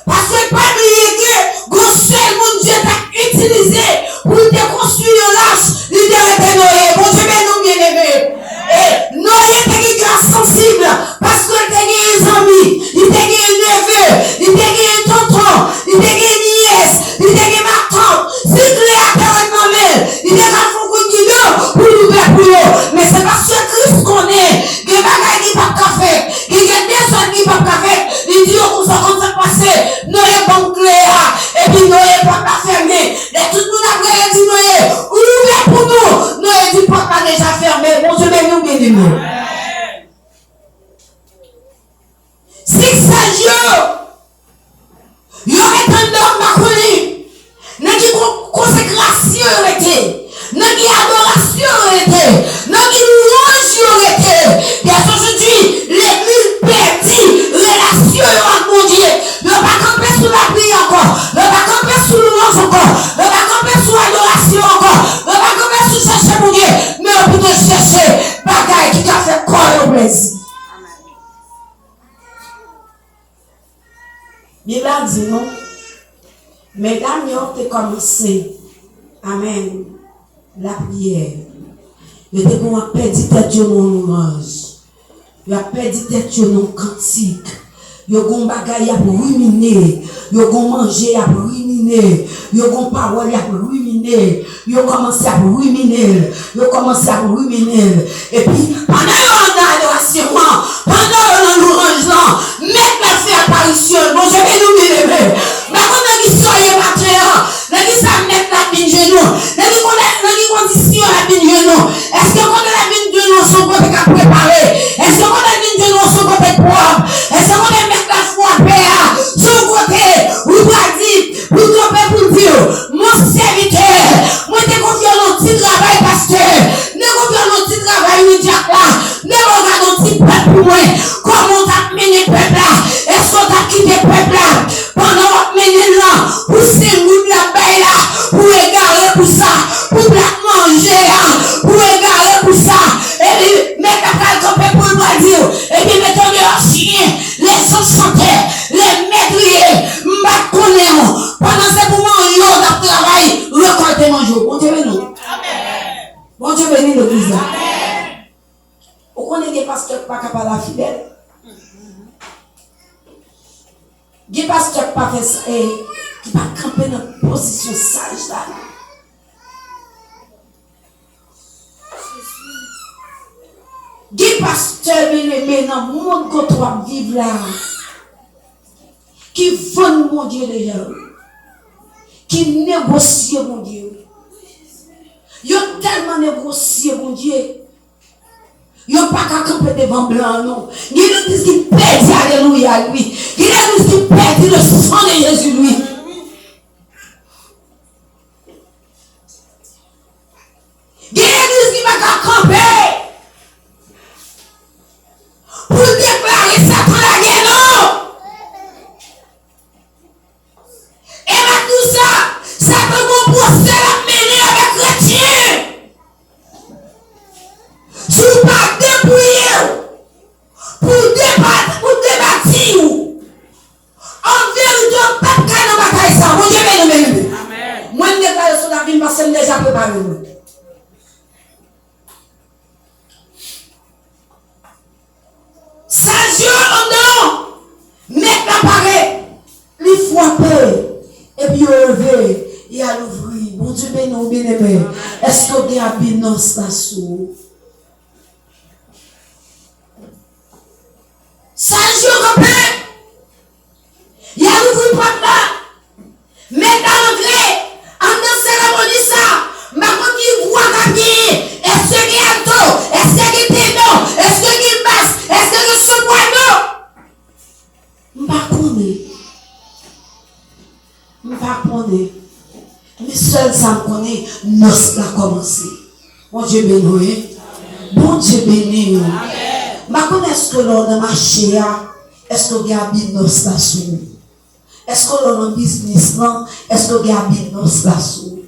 Parce que pas oublier que seul mon Dieu t'a utilisé pour te construire l'âge, il te Noé. Bon Dieu, nous bien aimés. Et Noé t'a une grâce sensible parce qu'il t'a des amis, il t'a un neveu, il t'a un tonton, il t'a une nièce, il t'a ma tante. Si tu es à terre maman, il t'a fait beaucoup de nous pour nous faire pour nous. Mais c'est parce que Christ connaît, que les bagages qui pas qu'à faire, que les personnes qui pas qu'à faire, il dit qu'on s'en passer, Noé bon clair, et puis Noé pas fermé. Et tout le monde a dit Noé, ouvert pour nous. Noé dit pas déjà fermé. Bon Dieu, mais nous bien aimés. Si ça joue, il y aurait un homme macroni, n'a qui consécration été, n'a qui adoration été, n'a qui louange été. Parce qu'aujourd'hui, l'église perdit relation avec mon Dieu. Ne pas camper sous la prière encore, ne pas camper sous louange encore, ne pas camper sous adoration encore, ne pas camper sous chercher mon Dieu, mais pour te chercher bagaille qui t'a fait corps au plaisir. Il a dit non. Mesdames, ils ont commencé. Amen. La prière. Ils ont perdu tête de mon louange. Ils ont perdu tête de mon cantique. Ils ont bagaille à ruminer. Ils ont mangé à ruminer. Ils ont parole à ruminer. Ils ont commencé à ruminer. Ils ont commencé à ruminer. Et puis, pendant l'adoration, pendant louange, mettre la fée apparition. Bon, je vais nous bien. Mais quand on dit ça, il y a pas de on dit ça, mettre la bine genou. On dit condition la bine genou. Est-ce que quand la bine genou, son côté qu'à préparer? Est-ce que quand la bine genou, son côté propre? Est-ce que quand on met la foi à paix, son côté, vous doit dire, vous trompez pour dire, mon serviteur, moi t'es confiant dans le petit travail, pasteur. Ne confiant dans le petit travail, le diable là. Ne regarde dans le petit peuple pour moi. Comment t'as mené le peuple là? Est-ce qu'on t'a quitté le peuple là? Pendant votre mené là, pour ces moules la baille là, pour égarer pour ça, pour la manger là, pour égarer pour ça. Et puis, mettez à camper pour le dire. Et puis, mettez dehors chien, les enchanteurs, les maîtriers, ma connaissance. Pendant ce moment, ils ont dans le travail, récoltez mon jour. Bon Dieu béni. Bon Dieu béni l'église. Vous connaissez des pasteurs qui ne sont pas capables de fidèle? Des pasteurs qui ne sont pas fait ça, qui ne sont pas camper dans une position sage là. Des pasteurs bien-aimés dans le monde qu'on doit vivre là, qui vendent mon Dieu déjà, qui négocient mon Dieu. Ils ont tellement négocié mon Dieu. Ils n'ont pas qu'à camper devant blanc, non. Ils disent qu'ils perdent, alléluia, lui. Ils disent qu'ils perdent le sang de Jésus, lui. Ils disent qu'ils ne vont pas camper pour déclarer Satan la guerre, non. Et là, tout ça, Satan va procès la mener avec chrétien. Sous pas dépouiller pour débattre en vérité on pas qu'à dans bataille ça. Mon Dieu béni. Amen. Moi je déclare sur la vie parce que je déjà préparé. Ça joue en dedans. Mettre l'appareil, lui frapper et puis lever et à l'ouvrir. Mon Dieu béni, bien-aimé. Est-ce que vous avez un binôme station? Ça joue comme ça. Il y a l'ouvrir pas là. Mais dans l'anglais, en dans cérémonie ça, ma qui voit gagner. Est-ce qu'il y a tout? Est-ce qu'il y a non? Est-ce qu'il y a basse? Est-ce qu'il y a ce point non? Je connais. Mais seul ça me connaît, nous a commencé. Bon Dieu béni. Bon Dieu béni. Est-ce que l'on a marché, est-ce que l'on a bien nos stations? Est-ce que l'on a un business, est-ce que l'on a bien nos stations?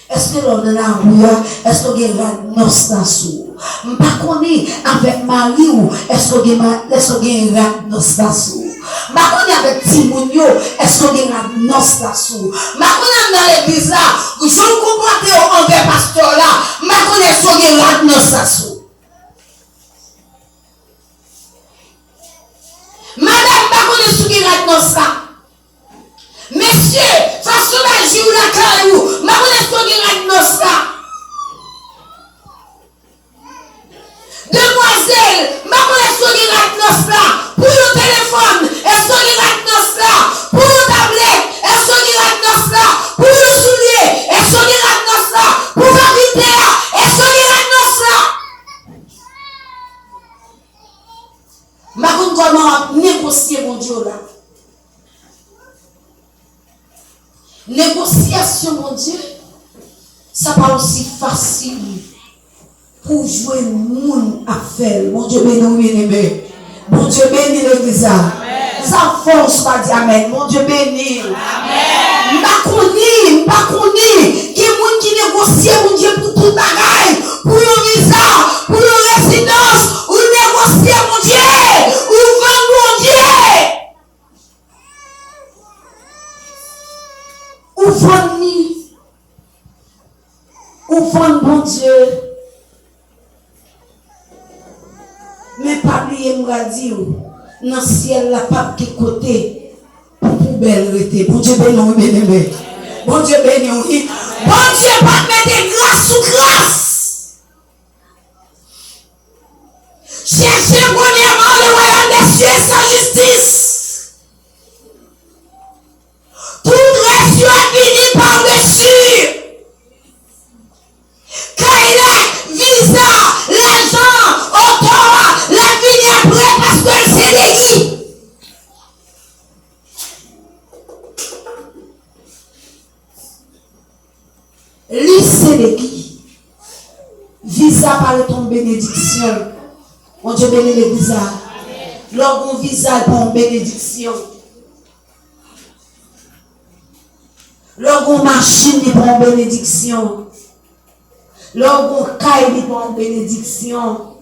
Est-ce que l'on a la rue, est-ce que l'on a nos stations? Je ne sais pas avec Marie, est-ce que l'on a nos stations? Je ne sais pas avec Timonio, est-ce noce là sous. Ma connais dans l'église là, je comprends envers pasteur là, ma connais sur les noce là sous. Madame, ma connais sur les noce là. Messieurs, façon la joue la caillou, ma connais sur les noce là. Demoiselle, ma connais sur les noce là. Pour le téléphone, est-ce que les là? Pour le tablette, est-ce que les là? Pour le soulier, est-ce que les là? Pour la vidéo, est-ce que les là? Ma comment négocier mon Dieu là? Négociation mon Dieu, ça pas aussi facile pour jouer monde à faire. Mon Dieu béni. Mon Dieu bénit l'église. Sa force va dire amen. Mon Dieu bénit. Amen. Pas connu. Qui est monde qui négocie, mon Dieu, pour tout bagaille. Pour le visa, pour le résidence. Ou négocier, mon Dieu. Ou vendre, mon Dieu. Ou vendre, mon Dieu. Mais pas oublier, moi dire, dans le ciel, la pape qui côté, pour poubelle rester. Bon Dieu béni, bien-aimé. Bon Dieu béni, oui. Bon Dieu, pas mettre grâce sous grâce. Cherchez premièrement le royaume des cieux et sa justice. Tout reste fini par-dessus. Visa, l'argent, autant, la vie après parce que c'est des guides. C'est des guides. Visa par ton bénédiction. Mon Dieu bénit les visas. Lorsqu'on visa pour bénédiction. Lorsqu'on machine pour bénédiction. Lorsqu'on caille pour bénédiction.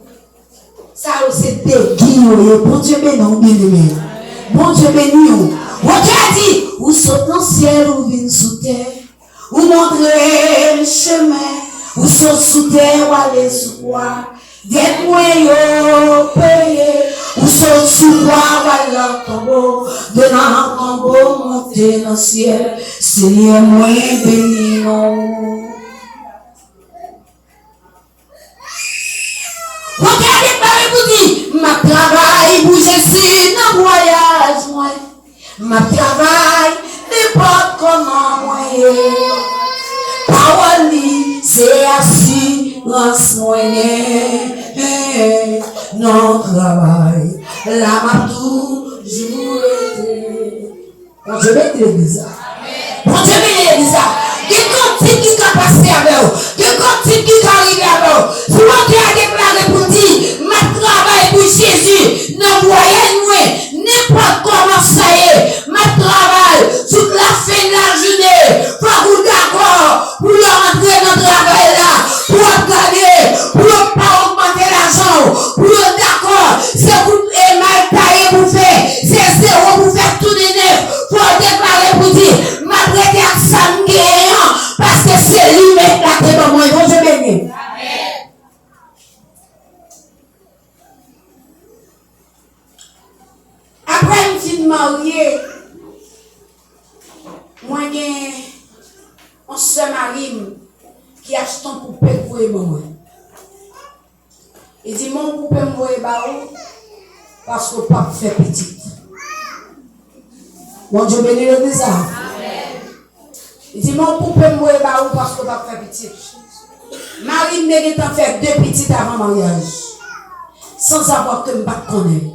Ça c'est des guillemets. Bon Dieu béni. Bon Dieu béni. Bon Dieu a dit, ou saute dans le ciel ou vient sous terre. Ou montrer le chemin. Ou saute sous terre ou aller sous quoi. Dites-moi yo paye. Ou saute sous quoi ou aller dans le tombeau. De dans le tombeau monter dans le ciel. Seigneur moi béni non. Regardez par vous dit, ma travail pour Jésus dans voyage moi. Ma travail n'importe comment moi. Parole c'est assurance moi. Non travail, la m'a toujours été. Bon Dieu bénit l'église. Bon Dieu bénit l'église. Qui continue qui a passé avec vous. Qui continue qui arrive avec vous. Si mon Dieu a déclaré pour dire, ma travail pour Jésus, ne voyez moi, n'importe comment ça y est, ma travail, toute la fin de la journée, faut vous d'accord, pour rentrer dans le travail là, pour regarder, pour pas augmenter l'argent, pour d'accord, c'est vous et mal taillé pour faire, c'est zéro pour faire tout de neuf, faut déclarer pour dire, ma traité à ça parce que c'est lui-même qui a été dans moi, bon Dieu béni. Après une fille mariée, moi j'ai un seul mari qui achète un poupée pour moi. Il dit mon poupée moi parce que pas fait petite. Bon Dieu béni le ça. Il dit mon poupée moi parce que pas fait petite. Marie mérite en faire 2 petites avant mariage sans savoir que je ne connais.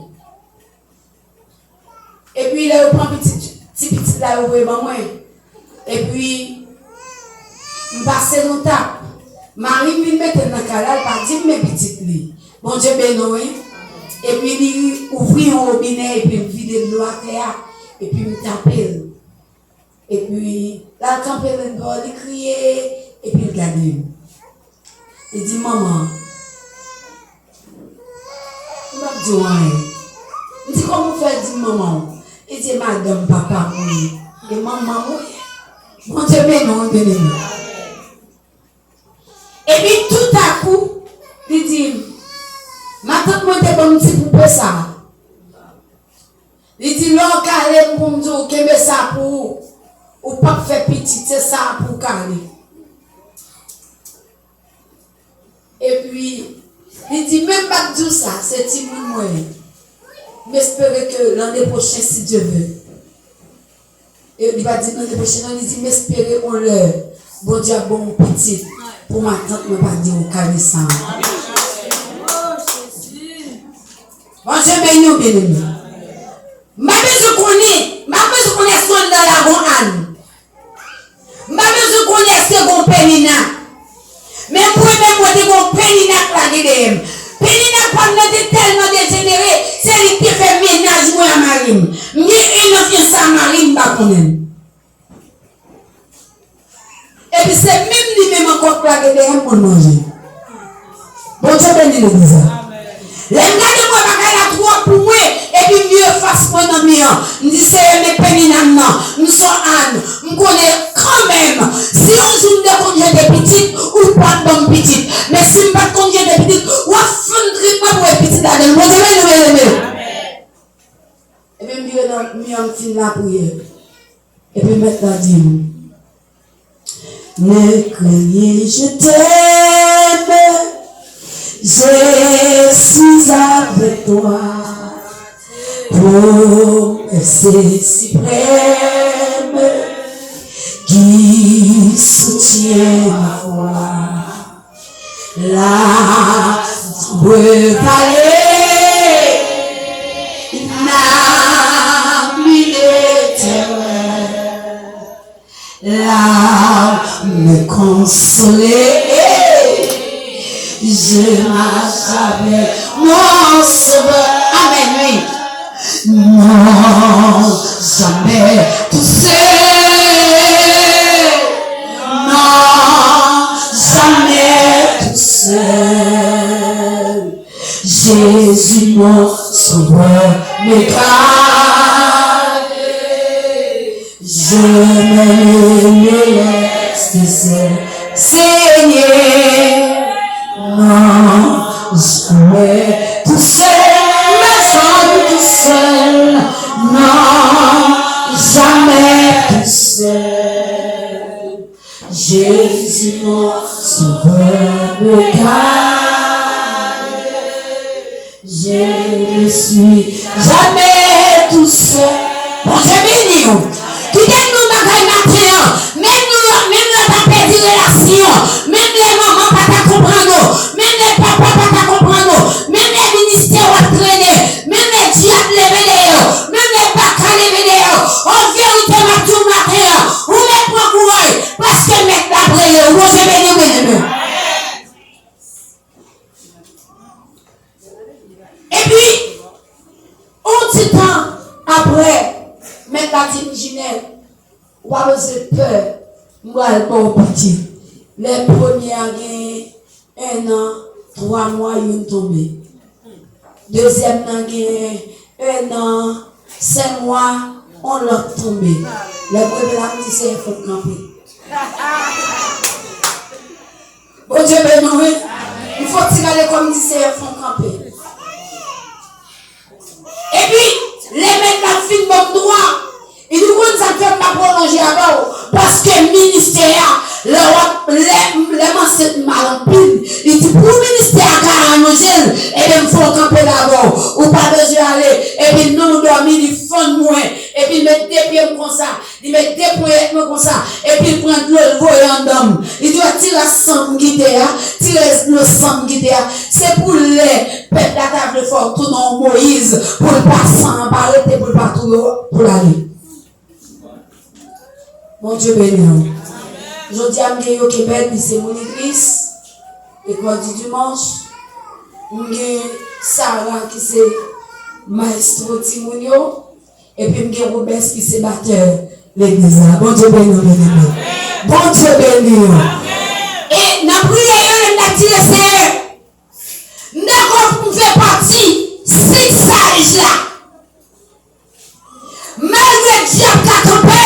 Et puis il reprend petit là au moi. Et puis il passe dans tape. Marie me met dans le canal par dire mes petites li. Bon Dieu béni. Et puis il ouvre un robinet et puis il vide de l'eau à terre et puis il t'appelle. Et puis là quand il criait et puis il regarde. Il dit maman. Il m'a dit ouais. Il dit comment faire dit maman. Il dit madame papa oui. Et maman, mon Dieu, mais non, bien aimé. Et puis tout à coup, il dit, ma tante m'a dit, bon, petit poupée ça. Il dit, l'on calme pour me dire, que ça pour, ou pas faire petit, c'est ça pour calmer. Et puis, il dit, même pas tout ça, c'est petit pour moi. Mais j'espère que l'année prochaine, si Dieu veut. Et il va dire l'année prochaine, il dit, mais espérez on leur. Bon Dieu, bon petit. Pour ma tante, je ne vais pas dire au calme ça. Bon Dieu, béni, bien aimé. Ma je connais son dans la bonne âne. Ma je connais ce qu'on pénina. Mais pour même moi, je qu'on pénina la guédem. Pénina pendant tellement dégénéré, c'est lui qui fait ménage moi à Marine. Mais une ancienne sa Marine pas connaître. Et puis c'est même lui-même encore la guédem pour manger. Bon Dieu béni l'église. Les gars de moi, je trop pour moi, et puis mieux face moi dans mes ans. Je dis, c'est mes péninam, nous sommes Anne, je connais quand même. Si on joue de congé des petites, ou pas de bonnes petites. Mais si on pas de congé des petites, ou à fond de pas pour les petites d'Adèle. Moi, je vais et puis, je vais dans fin la prière. Et puis, maintenant, dis-moi. Ne craignez, je t'aime. Je suis avec toi, promesse suprême qui soutient ma foi. La vallée n'a mis l'éternel, là me consoler. Je marche avec mon sauveur. Amen, oui. Non, jamais tout seul. Non, jamais tout seul. Jésus, mon sauveur, me garde. Je me laisse seul. Seigneur. Non, jamais tout seul, jamais tout seul, non, jamais tout seul. Jésus, mon sauveur, me garde. Je ne suis jamais tout seul. Bon, j'ai béni. Qui nous bagaille matin, même nous pas perdu relation, même les mamans pas ta comprendre, même les papas pas ta comprendre, même les ministères ont traîné, même les diables levé d'ailleurs, même les bacas levé d'ailleurs, en vérité ma tout matin, on met point courage, parce que mettre la prière, vous j'ai béni. Et puis, un petit temps après, mettre la dimensionnelle, ou avoir peur, moi, bon petit. Les premiers années, 1 an, 3 mois, ils ont tombé. Deuxième année, 1 an, 5 mois, on l'a tombé. Les premiers années, c'est il faut camper. Bon Dieu, ben non, il faut tirer comme dit, c'est il faut camper. Et puis, les mecs la fin bon droit. Il nous dit ça fait pas prolonger avant parce que le ministère, les anciens mal en pile. Il dit pour le ministère à manger, et bien il faut camper d'abord. Ou pas besoin d'aller. Et puis nous dormir, il fond moins. Et puis il met des pieds comme ça. Il met des pieds comme ça. Et puis il prend de l'eau, il d'homme. Il doit tirer le sang guidé. Tirer le sang guidé. C'est pour les peuple la table fort, tout dans Moïse, pour le passer en barrette, pour le partout, pour l'aller. Mon Dieu béni. Je dis à mes au Québec, c'est mon église. École du dimanche. J'ai Sarah qui c'est maestro Timonio. Et puis j'ai Robert qui c'est batteur l'église. Bon Dieu béni. Bon Dieu béni. Et dans la prière, on a dit le Seigneur. Nous pouvons partie 6 sages là. Malgré Dieu qui a campé.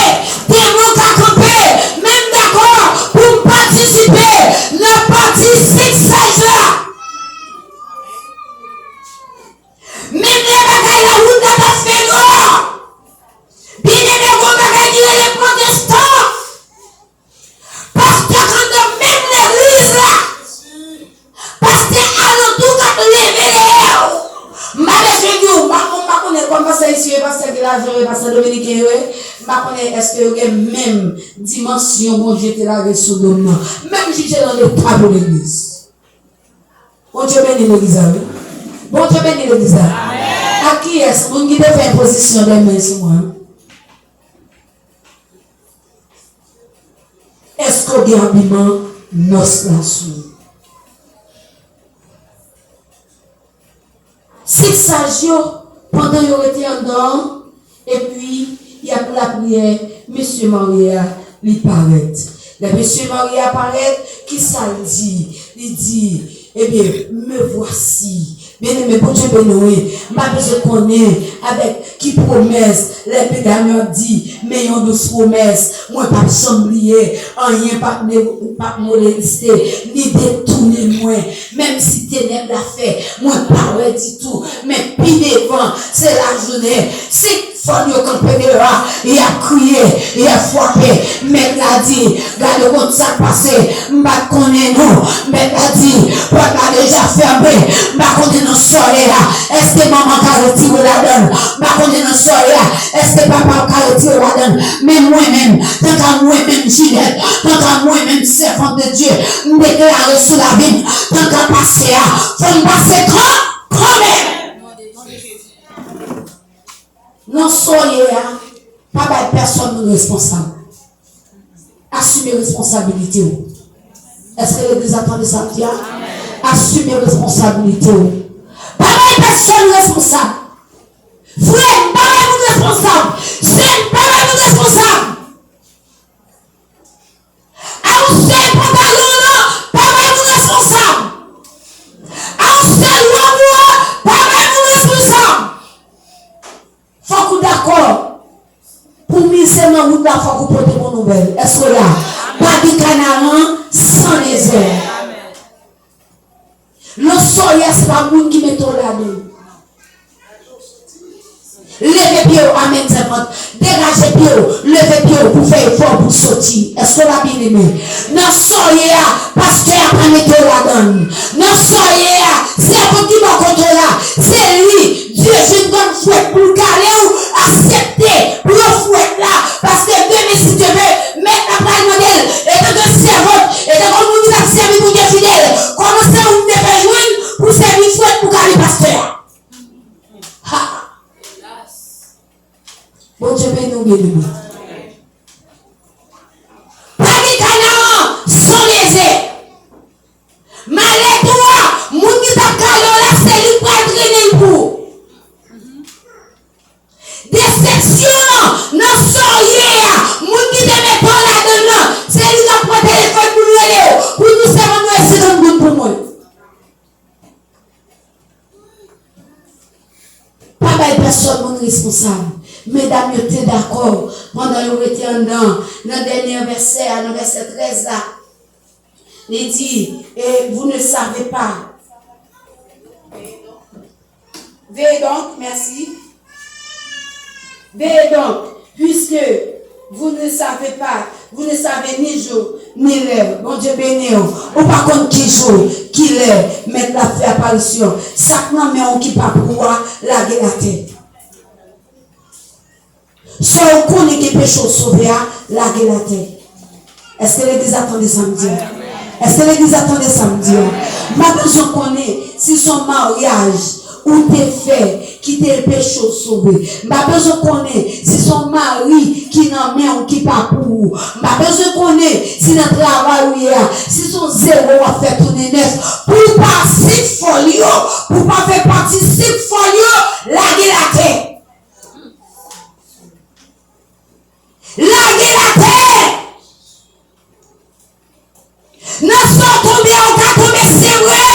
est-ce que y a même dimension, bon Dieu, la Sodome, même si j'ai dans l'état de l'église. Bon Dieu bénit l'église. Bon Dieu bénit l'église. À qui est-ce que qui devait faire position de main sur moi? Est-ce qu'on a un habillement nos là-sous? Si sagio pendant qu'il était en dedans, et puis il y a la prière, Monsieur Maria lui paraît. Le Monsieur Maria apparaît, qui ça dit? Il dit, eh bien, me voici. Bien aimé, bon Dieu béni, ma besoin connaît avec qui promesse, les pédales dit, mais yon douce promesse, moi pas chamblier, rien pas molester, ni détourner moi, même si ténèbres l'a fait, moi pas ouais du tout, mais puis devant, c'est la journée, c'est fon yo campé dehors, il a crié, il a frappé, mais l'a dit, regardez comment ça passé, m'a connaît nous, mais l'a dit, porte a déjà fermé, m'a connaît nous soirée là, est-ce que maman a retiré la donne, m'a connaît nous soirée là, est-ce que papa a retiré la donne, mais moi-même, tant qu'à moi-même Gillette, tant qu'à moi-même servante de Dieu, me déclare sous la vie, tant qu'à passer à, faut me passer quand même. Non, soyez pas personne responsable. Assumez responsabilité. Est-ce que l'église attend de ça? Assumez responsabilité. Pas personne responsable. Frère, pas responsable. C'est pas responsable. À vous seul pantalon, pas responsable. À vous seul l'amour, pas responsable. Faut que d'accord. Pour moi, c'est dans route là, faut que vous portez mon nouvelle. Est-ce que là, pas de Canaan sans les airs. Le soleil, c'est pas le monde qui met ton là-dedans. Levez pied, amen, dégagez pied, levez pied pour faire effort pour sortir. Est-ce que la bien aimé? Non, soyez là, pasteur a pas mis là-dedans. Non, soyez là, c'est pour qui m'a contre là. C'est lui, Dieu, je donne fouette pour caler ou accepter pour le fouette là. Parce que demain, si tu veux, mettre la paille modèle, et que de servante, et que comme nous avons servi pour des fidèles, commencez à vous faire joindre pour servir fouette pour caler pasteur. Bon Dieu béni nous béni. Pas de Canaan sans les airs. Malais toi, moun qui t'a calé là, c'est lui pour entraîner pour. Déception, non soyez, moun qui te met pas là-dedans, c'est lui qui a pris le téléphone pour nous aider, pour nous servir nous essayer de nous pour moi. Pas de personne non responsable. Mesdames, vous êtes d'accord, pendant que vous étiez en dedans, dans le dernier verset, dans le verset 13 là, il dit, et vous ne savez pas. Veillez donc, merci. Veillez donc, puisque vous ne savez pas, vous ne savez ni jour, ni l'heure. Bon Dieu béni, ou pas contre qui jour, qui l'heure, mettre la fait apparition. Ça non, mais on qui pas pouvoir la tête. Soit on connaît qui péché sauvé à la tête. Est-ce que l'église attendait samedi? Est-ce que l'église attendait samedi? Ma besoin connaît si son mariage ou t'es fait qui t'est péché sauvé. Ma besoin connaît si son mari qui n'en met ou qui pas pour. Ma besoin connaît si notre travail ou hier, si son zéro a fait tourner neuf. Pour pas six folio, pour pas faire partie six folio, la tête. Laguez la terre. Nous sommes tombés, on a tombé, c'est vrai.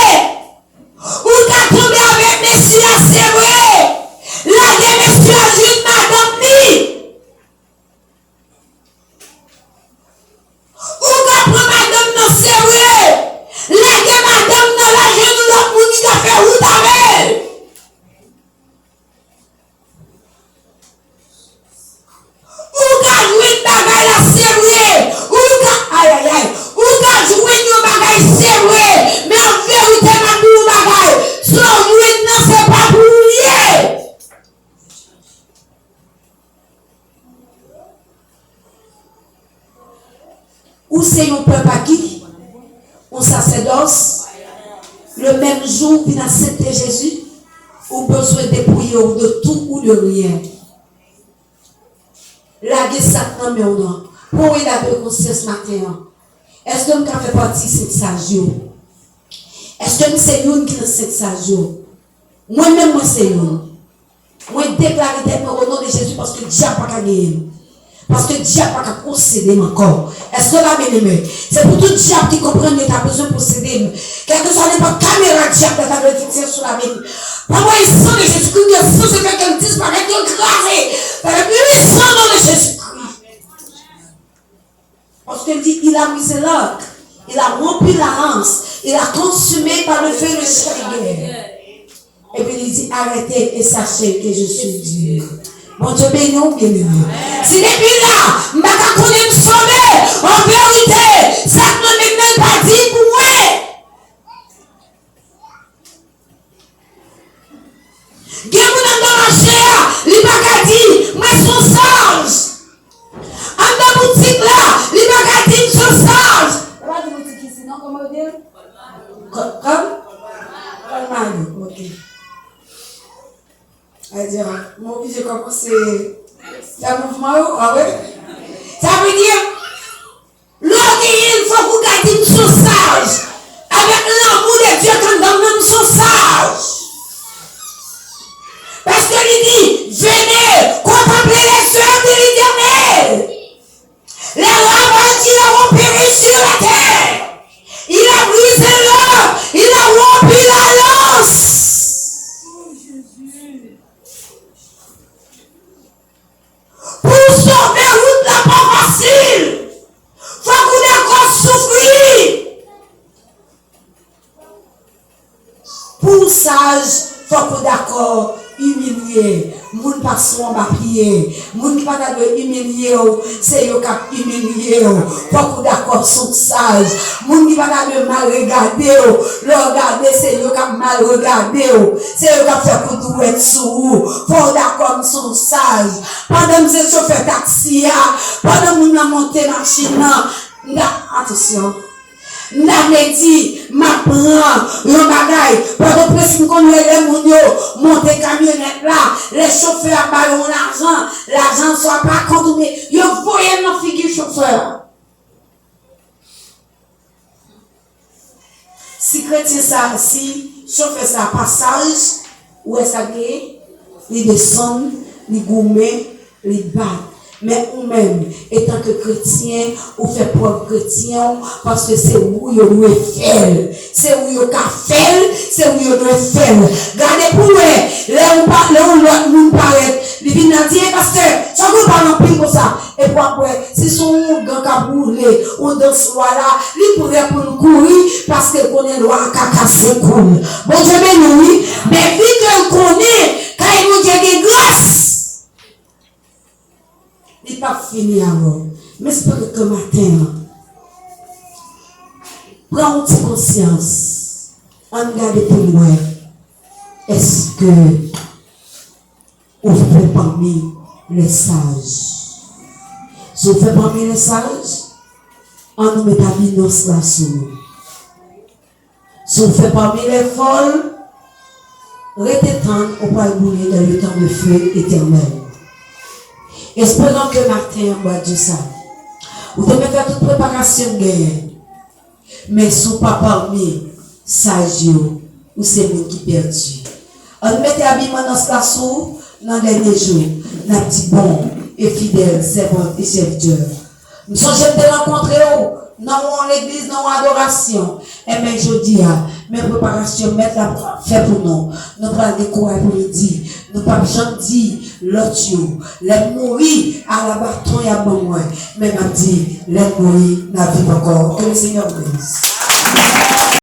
On a tombé avec monsieur, c'est vrai. Laguez monsieur, juste madame ni. On a pris madame, non, c'est vrai. Laguez madame, non, la genou, l'autre monde qui a fait route avec. Ou c'est un peuple à qui? Un sacerdoce. Le même jour, il a accepté Jésus. Ou besoin de dépouiller de tout ou de rien. La guerre Satan, mais on a. Pour il a de conscience matin. Est-ce que nous fait partie de cette sage? Est-ce que c'est une qui est cette sage? Moi-même, moi, c'est une. Moi, déclare au nom de Jésus parce que Dieu n'a pas gagné. Parce que Dieu n'a pas posséder encore. Est-ce que la bien-aimée? C'est pour tout diable qui comprend que tu as besoin de posséder. Quelle que soit n'importe caméra diable que tu as besoin de fixer sur la vie. Par moi, il sang de Jésus-Christ, il y a sang de quelqu'un qui disparaît, qui est grave. Par le puissant nom de Jésus-Christ. Parce qu'il dit, il a mis l'arc, il a rempli la lance, il a consumé par le feu le chariot. Et puis il dit, arrêtez et sachez que je suis Dieu. Mon Dieu béni, bien-aimé. Si depuis là, je ne vais pas me sauver, en vérité, ça ne m'est même pas dit pour moi. Il y a des dans la chair, il n'y a pas dit, moi je suis sage. En la boutique là, il n'y a pas dit, je suis sage. Il n'y a pas de boutique ici, non? Comment vous dire? Comme? Ok. C'est-à-dire, mon vie, j'ai commencé un mouvement, ah ouais? Ça veut dire, il faut que vous gardiez une sage. Avec l'amour de Dieu, quand dans même sage. Parce qu'il dit, venez, contemplez les œuvres de l'Éternel. Les ravagés auront péri sur la terre. Il a brisé l'or, il a rompu la lance. Pour sauver route la pas facile. Faut que vous d'accord souffrir. Pour sage, faut que vous d'accord humilier. Moun pas soin va prier. Moun pas de humilier, c'est yo qui humilier. Faut que vous d'accord sont sage. Moun qui pas de mal regarder, le regarder c'est yo qui mal regarder. C'est yo qui fait pour tout être sous. Faut d'accord sont sage. Pendant que je chauffeur taxi, pendant que nous monter machine, attention. N'a dit, ma prend le bagage, pendant que si nous connaissons les mounios, monter camionnette là, les chauffeurs ballon l'argent soit pas contourné, yo voyez nos figure chauffeur. Si chrétien ça, si chauffeur ça passage, où est-ce que il descend, il gourmet, il bat. Mais vous-même, étant que chrétien, vous faites preuve chrétien parce que c'est où vous devez faire. C'est où vous devez faire, c'est où vous devez faire. Regardez pour vous, là où nous paraît, les financiers, parce que chaque fois qu'on parle comme ça, et puis après, si son grand caboulé, on danse là, il pourrait pour nous courir parce que qu'on est loin à casser cool. Bon Dieu béni, mais vu que connaît, quand il nous dit des grâces, il n'est pas fini alors. Mais c'est pas que matin, prends une petite conscience. On regarde pour moi. Est-ce que vous faites parmi les sages? Si vous faites parmi les sages, on nous met à binos là sous nous. Si vous faites parmi les folles, restez tendre, on va bouler dans le temps de feu éternel. Espérons que matin, on va dire ça. Vous devez faire toute préparation de guerre. Mais si vous pas parmi sages, ou c'est vous qui perdu. On met habillement dans ce casou, dans les derniers jours. Nous dit bon et fidèle, servante et serviteur. Nous sommes de rencontrer dans l'église, dans l'adoration. Et même je dis, mes préparations, mettre la fait pour nous. Nous prenons des courage pour le dire. Nous pas dire l'autre jour. Les mourir à la bâton et à bon moins. Mais m'a dit, les mourir n'a pas encore. Que le Seigneur bénisse.